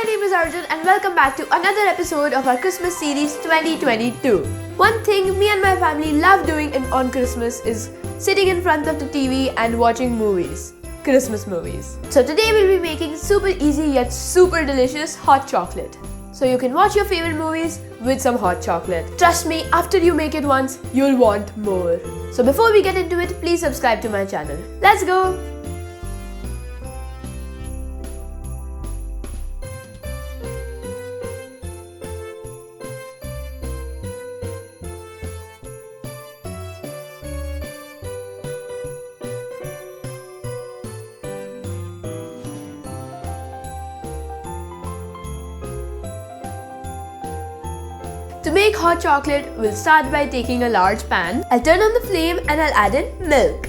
my name is Arjun and welcome back to another episode of our Christmas series 2022. One thing me and my family love doing on Christmas is sitting in front of the TV and watching movies. Christmas movies. So today we'll be making super easy yet super delicious hot chocolate. So you can watch your favorite movies with some hot chocolate. Trust me, after you make it once, you'll want more. So before we get into it, please subscribe to my channel. Let's go! To make hot chocolate, we'll start by taking a large pan. I'll turn on the flame and I'll add in milk.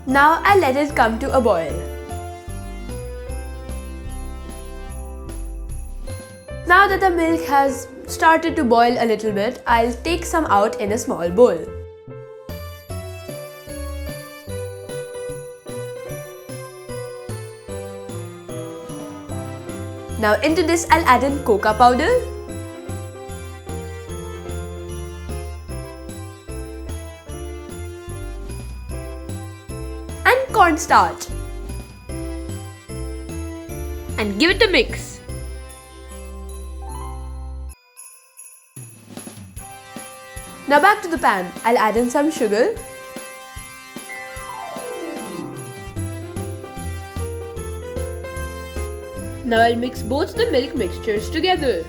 Now I'll let it come to a boil. Now that the milk has started to boil a little bit, I'll take some out in a small bowl. Now into this I'll add in cocoa powder, and cornstarch, and give it a mix. Now back to the pan, I'll add in some sugar, now I'll mix both the milk mixtures together.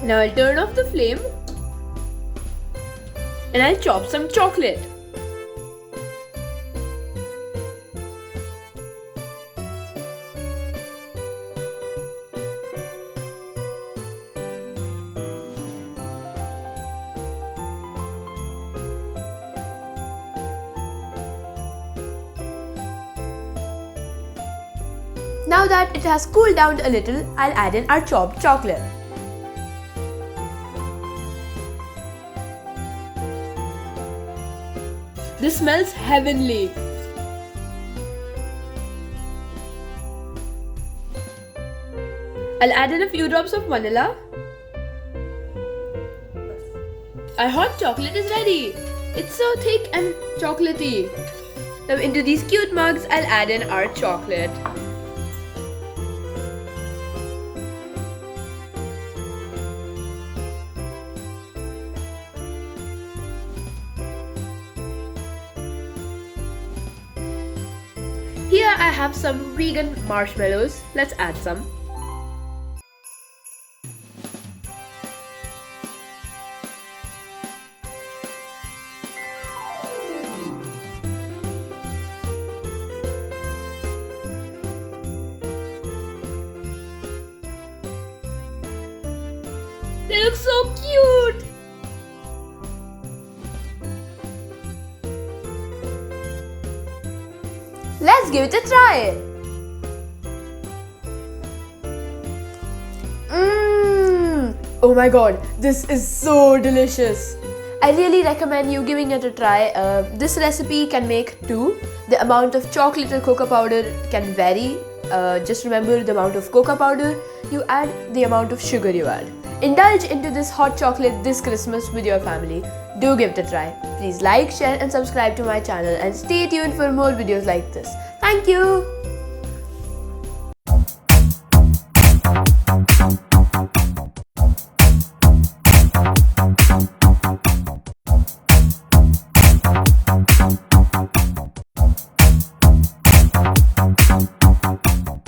Now I'll turn off the flame and I'll chop some chocolate. Now that it has cooled down a little, I'll add in our chopped chocolate. This smells heavenly. I'll add in a few drops of vanilla. Our hot chocolate is ready. It's so thick and chocolatey. Now into these cute mugs, I'll add in our chocolate. Here I have some vegan marshmallows. Let's add some. They look so cute! Let's give it a try! Oh my god, this is so delicious! I really recommend you giving it a try. This recipe can make two. The amount of chocolate or cocoa powder can vary. Just remember the amount of cocoa powder you add, the amount of sugar you add. Indulge into this hot chocolate this Christmas with your family. Do give it a try. Please like, share and subscribe to my channel and stay tuned for more videos like this. Thank you!